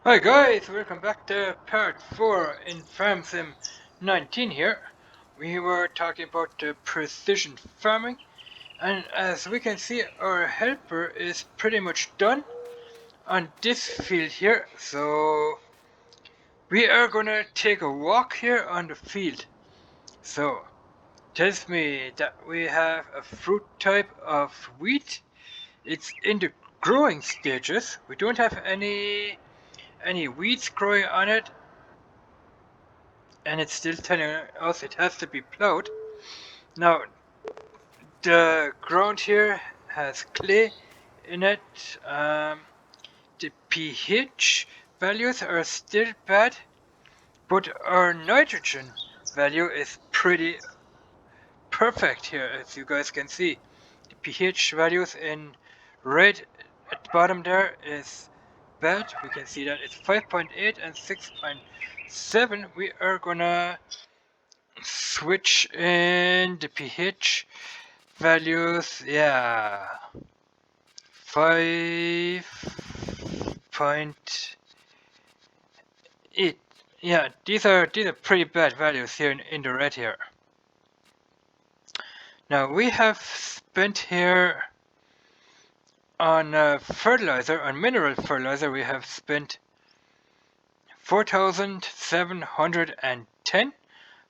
Hi guys, welcome back to part 4 in Farm Sim 19 here. We were talking about the precision farming, and as we can see our helper is pretty much done on this field here, so we are gonna take a walk here on the field. So, tells me that we have a fruit type of wheat. It's in the growing stages. We don't have any weeds growing on it, and it's still telling us it has to be plowed. Now, the ground here has clay in it. The pH values are still bad, but our nitrogen value is pretty perfect here, as you guys can see. The pH values in red at the bottom there is bad. We can see that it's 5.8 and 6.7. We are gonna switch in the pH values. Yeah, 5.8. Yeah, these are pretty bad values here in the red here. Now we have spent here on fertilizer, on mineral fertilizer, we have spent 4,710,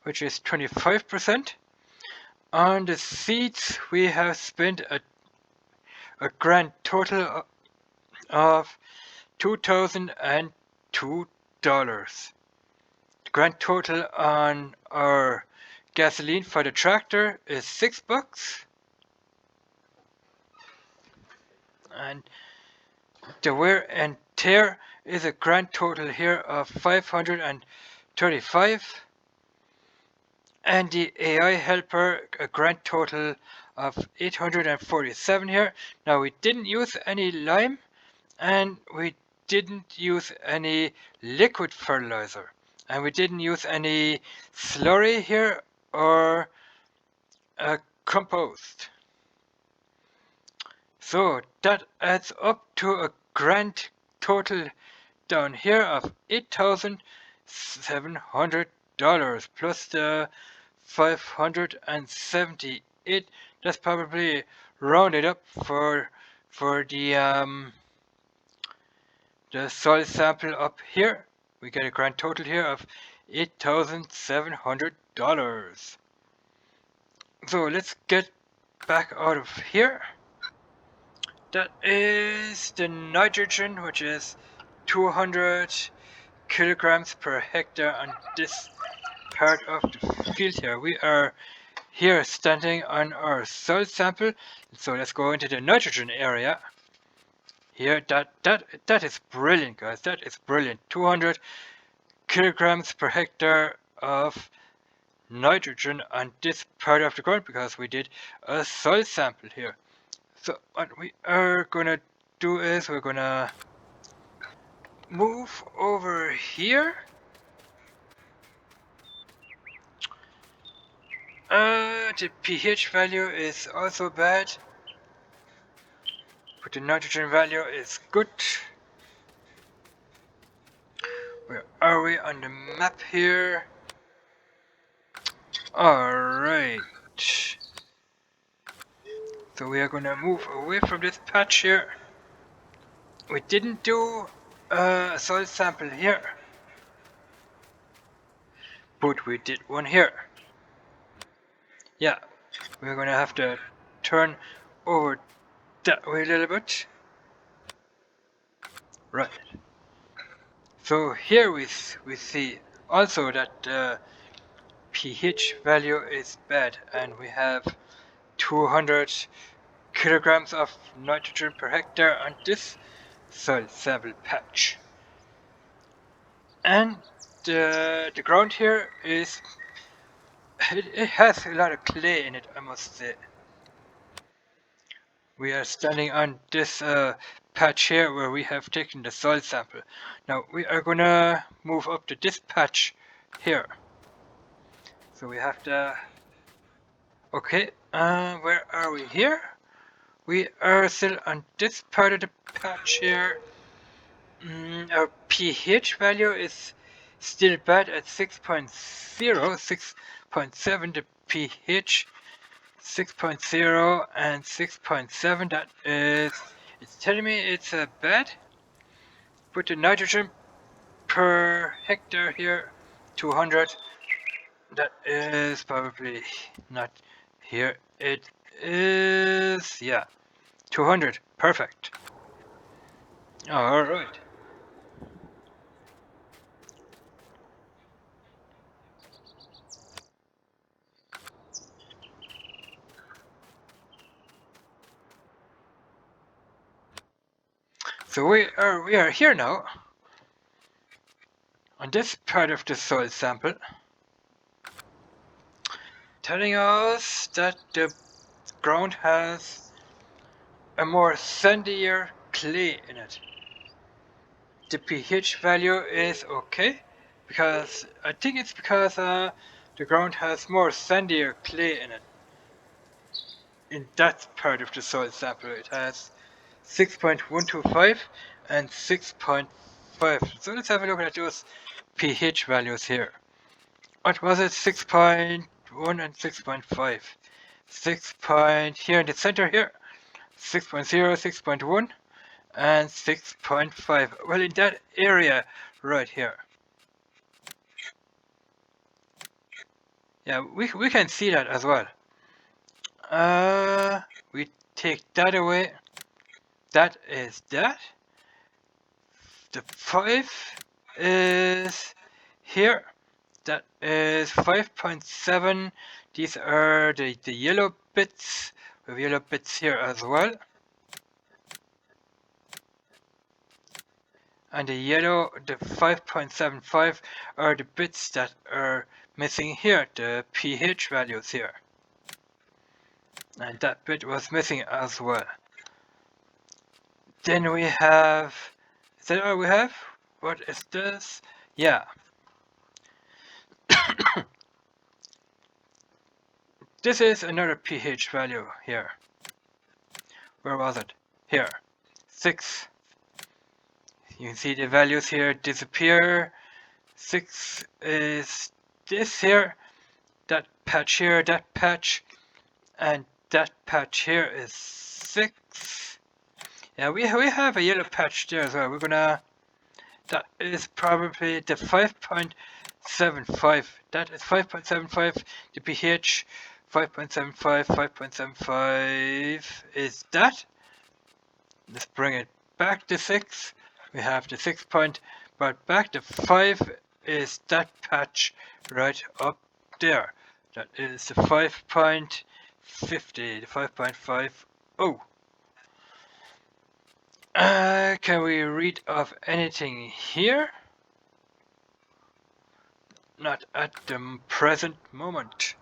which is 25%. On the seeds, we have spent a grand total of $2,002. The grand total on our gasoline for the tractor is $6, and the wear and tear is a grand total here of 535, and the AI helper a grand total of 847 here. Now we didn't use any lime, and we didn't use any liquid fertilizer, and we didn't use any slurry here or compost. So that adds up to a grand total down here of $8,700 plus the 578. That's probably rounded up for the soil sample up here. We get a grand total here of $8,700. So let's get back out of here. That is the nitrogen, which is 200 kilograms per hectare on this part of the field here. We are here standing on our soil sample, so let's go into the nitrogen area. Here, that is brilliant, guys. That is brilliant. 200 kilograms per hectare of nitrogen on this part of the ground because we did a soil sample here. So what we are gonna do is we're gonna move over here. The pH value is also bad, but the nitrogen value is good. Where are we on the map here? Alright. So we are gonna move away from this patch here. We didn't do a soil sample here, but we did one here. Yeah, we're gonna have to turn over that way a little bit. Right. So here we see also that the pH value is bad, and we have 200 kilograms of nitrogen per hectare on this soil sample patch. And the ground here is it has a lot of clay in it, I must say. We are standing on this patch here where we have taken the soil sample. Now we are gonna move up to this patch here. So we have to... Okay, where are we here? We are still on this part of the patch here. Our pH value is still bad at 6.0, 6.7. The pH 6.0 and 6.7. That is, it's telling me it's bad. Put the nitrogen per hectare here, 200. That is probably not here. It is, yeah, 200. Perfect. Alright. So we are here now on this part of the soil sample, telling us that the ground has a more sandier clay in it. The pH value is okay, because I think it's because the ground has more sandier clay in it. In that part of the soil sample, it has 6.125 and 6.5. So let's have a look at those pH values here. What was it? 6.1 and 6.5. 6 point here in the center here. 6.0, 6.1 and 6.5. Well, in that area right here. Yeah, we can see that as well. We take that away. That is that. The 5 is here. That is 5.7. These are the yellow bits. We have yellow bits here as well. And the yellow, the 5.75, are the bits that are missing here, the pH values here. And that bit was missing as well. Then we have, is that all we have? What is this? Yeah. This is another pH value here. Where was it? Here. 6. You can see the values here disappear. 6 is this here. That patch here, that patch. And that patch here is 6. Yeah, we have a yellow patch there as well. We're gonna, that is probably the 5.75. That is 5.75. The pH 5.75, 5.75 is that. Let's bring it back to 6. We have the 6 point, but back to 5 is that patch right up there. That is the 5.50, the 5.50. Can we read of anything here? Not at the present moment.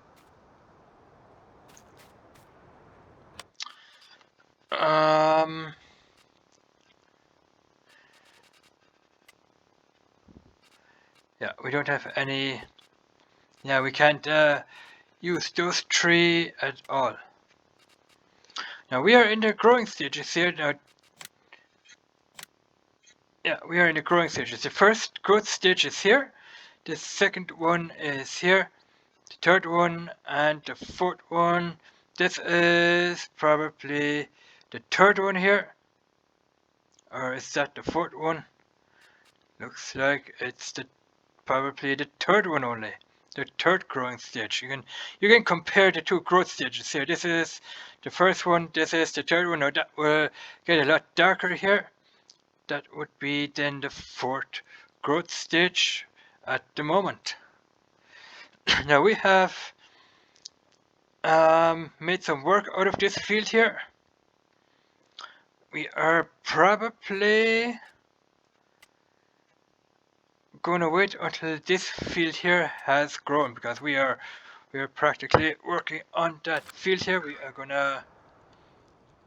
Yeah, we don't have any. Yeah, we can't use those 3 at all. Now we are in the growing stages here. Now, yeah, we are in the growing stages. The first growth stage is here. The second one is here. The third one and the fourth one. This is probably the third one here. Or is that the fourth one? Looks like it's probably the third one only. The third growing stage. You can compare the 2 growth stages here. This is the first one. This is the third one. Now that will get a lot darker here. That would be then the 4th growth stage at the moment. Now we have made some work out of this field here. We are probably gonna wait until this field here has grown, because we are practically working on that field here. We are gonna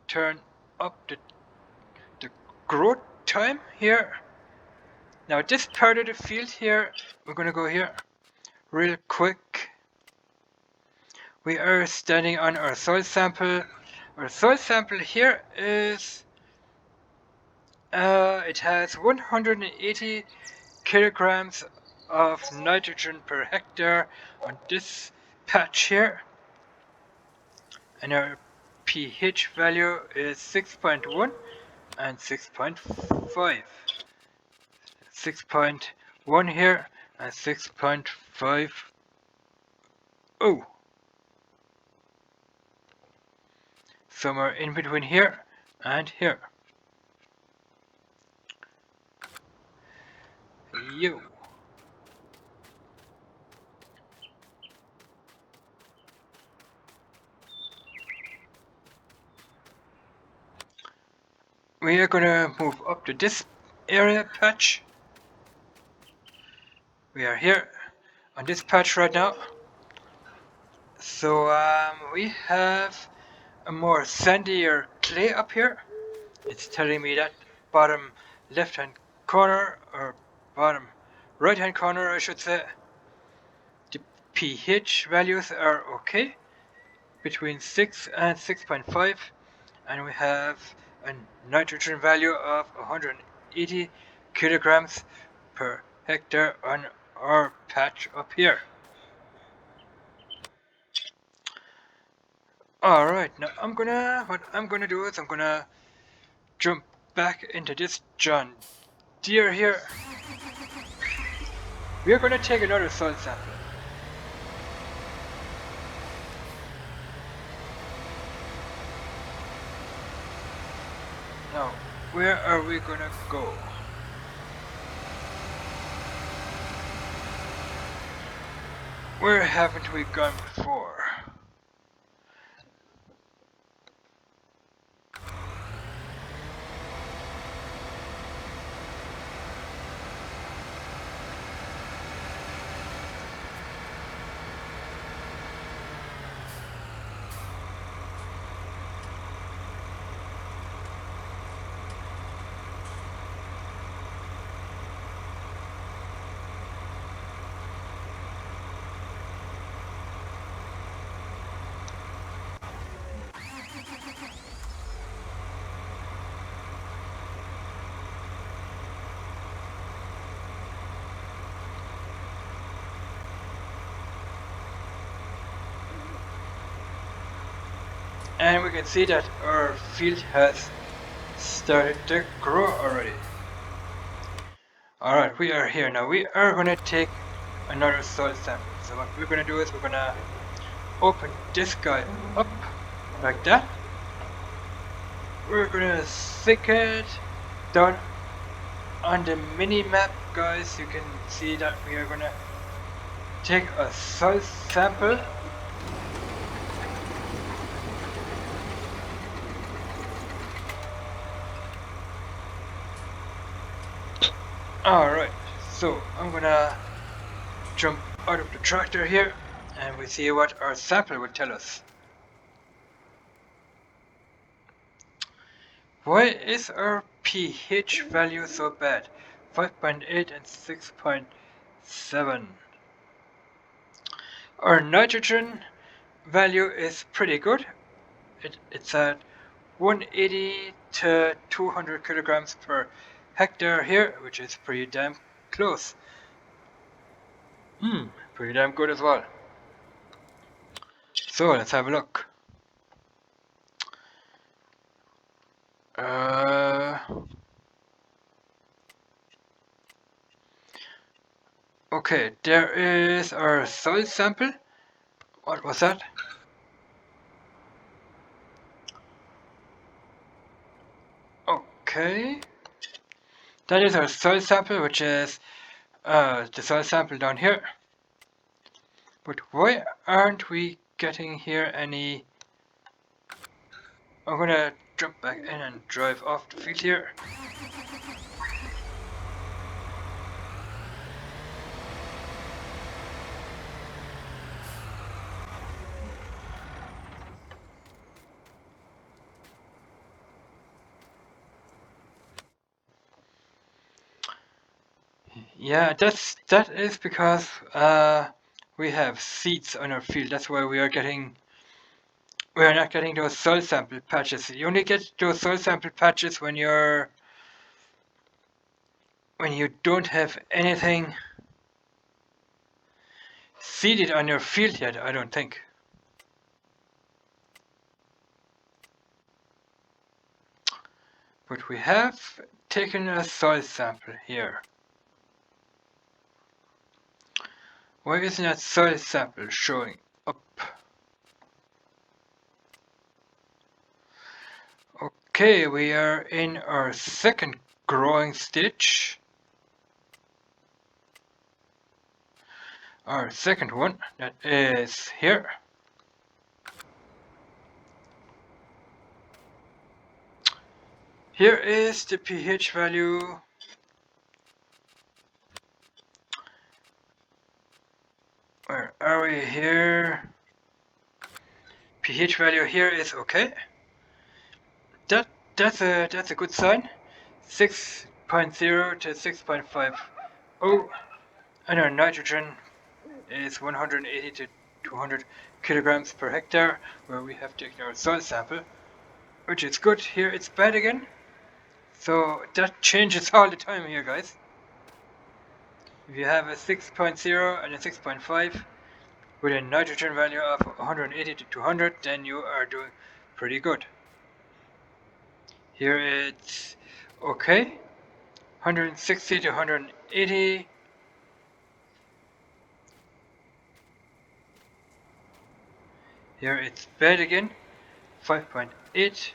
turn up the growth time here. Now this part of the field here, we're gonna go here real quick. We are standing on our soil sample. Our soil sample here is It has 180 kilograms of nitrogen per hectare on this patch here, and our pH value is 6.1 and 6.5. 6.1 here and 6.5. Oh, somewhere in between here and here. Yo. We are gonna move up to this area patch. We are here on this patch right now. So we have a more sandier clay up here. It's telling me that bottom left hand corner, or bottom right hand corner I should say, the pH values are okay, between 6 and 6.5, and we have a nitrogen value of 180 kilograms per hectare on our patch up here. Alright, now what I'm gonna do is I'm gonna jump back into this John Deere here. We're gonna take another soil sample. Now, where are we gonna go? Where haven't we gone before? And we can see that our field has started to grow already. Alright, we are here now. We are gonna take another soil sample. So what we're gonna do is we're gonna open this guy up like that. We're gonna stick it down on the mini map, guys. You can see that we are gonna take a soil sample. Alright, so I'm gonna jump out of the tractor here and we see what our sample will tell us. Why is our pH value so bad? 5.8 and 6.7. Our nitrogen value is pretty good. It's at 180 to 200 kilograms per hectare here, which is pretty damn close. Pretty damn good as well. So let's have a look. Okay, there is our soil sample. What was that? Okay. That is our soil sample, which is the soil sample down here. But why aren't we getting here any... I'm gonna jump back in and drive off the field here. Yeah, that is because we have seeds on our field. That's why we are not getting those soil sample patches. You only get those soil sample patches when you're when you don't have anything seeded on your field yet, I don't think. But we have taken a soil sample here. Why isn't that soil sample showing up? Okay, we are in our second growing stage. Our second one, that is here. Here is the pH value. Where are we here? pH value here is okay. That's a good sign. 6.0 to 6.50, and our nitrogen is 180 to 200 kilograms per hectare, where we have taken our soil sample, which is good. Here it's bad again, so that changes all the time here, guys. If you have a 6.0 and a 6.5 with a nitrogen value of 180 to 200, then you are doing pretty good. Here it's okay, 160 to 180. Here it's bad again, 5.8.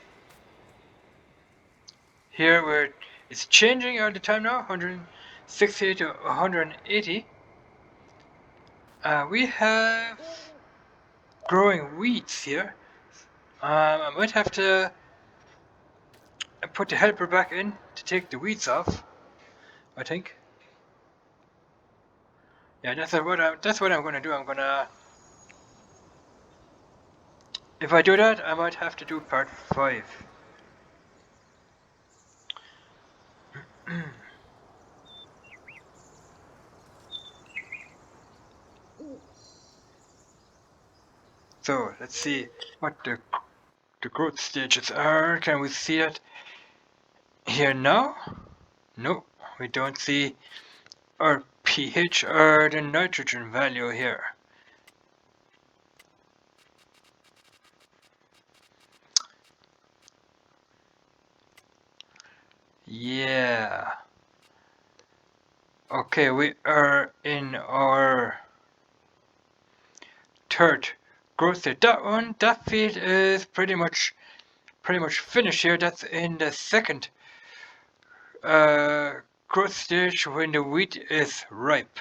Here where it's changing all the time now, 160 to 180. We have growing weeds here. I might have to put the helper back in to take the weeds off, I think. Yeah, that's what I'm gonna do. If I do that, I might have to do part 5. So let's see what the growth stages are. Can we see it here now? No, we don't see our pH or the nitrogen value here. Yeah. Okay, we are in our third growth stage. That field is pretty much finished here. That's in the second growth stage when the wheat is ripe.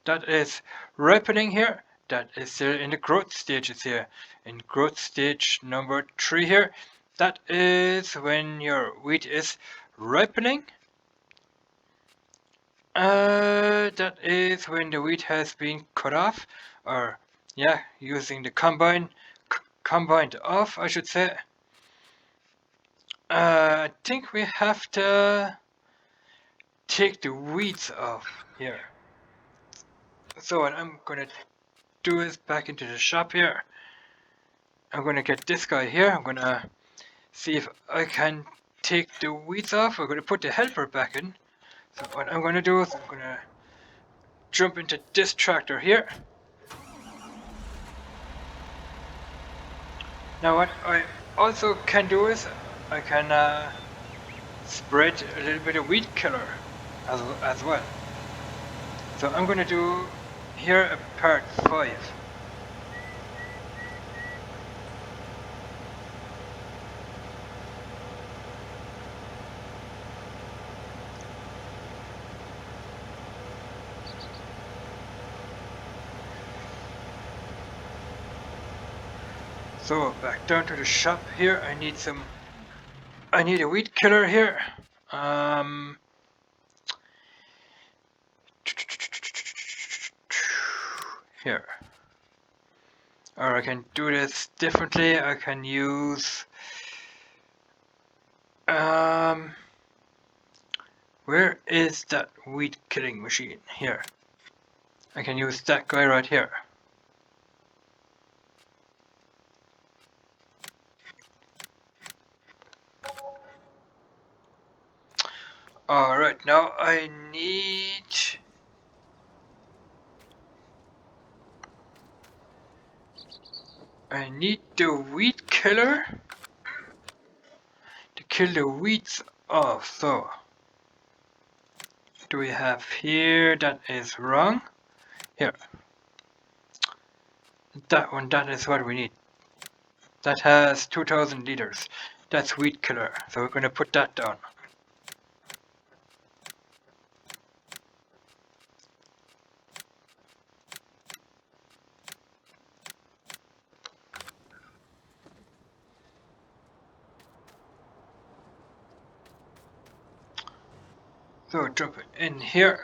That is ripening here. That is still in the growth stages here. In growth stage number 3 here, that is when your wheat is ripening. That is when the wheat has been cut off, or yeah, using the combined off, I should say. I think we have to take the weeds off here. So what I'm gonna do is back into the shop here. I'm gonna get this guy here. I'm gonna see if I can take the weeds off. We're gonna put the helper back in. So what I'm gonna do is I'm gonna jump into this tractor here. Now what I also can do is I can spread a little bit of weed killer as well. So I'm gonna do here a part 5. So back down to the shop here. I need a weed killer here. Here. Or I can do this differently. I can use where is that weed killing machine? Here. I can use that guy right here. Alright, now I need the weed killer to kill the weeds off. So, do we have here? That is wrong. Here. That one, that is what we need. That has 2000 liters. That's weed killer. So we're going to put that down. So drop it in here.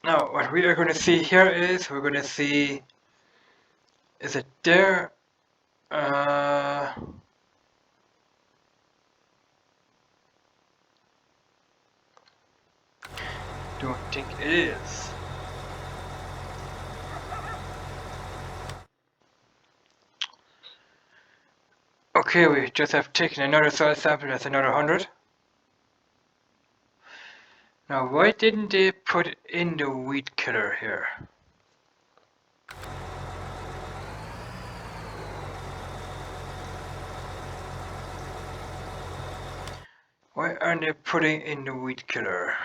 Now, what we are going to see here is we're going to see, is it there? Don't think it is. Okay, we just have taken another soil sample, that's another 100. Now, why didn't they put in the weed killer here? Why aren't they putting in the weed killer?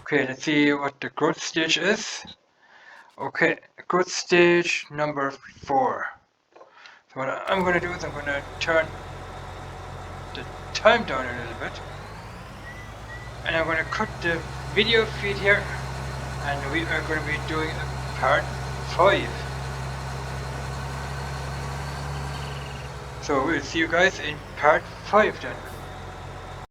Okay, let's see what the growth stage is. Okay, growth stage number 4. So what I'm going to do is I'm going to turn the time down a little bit. And I'm going to cut the video feed here. And we are going to be doing part 5. So we'll see you guys in part 5 then.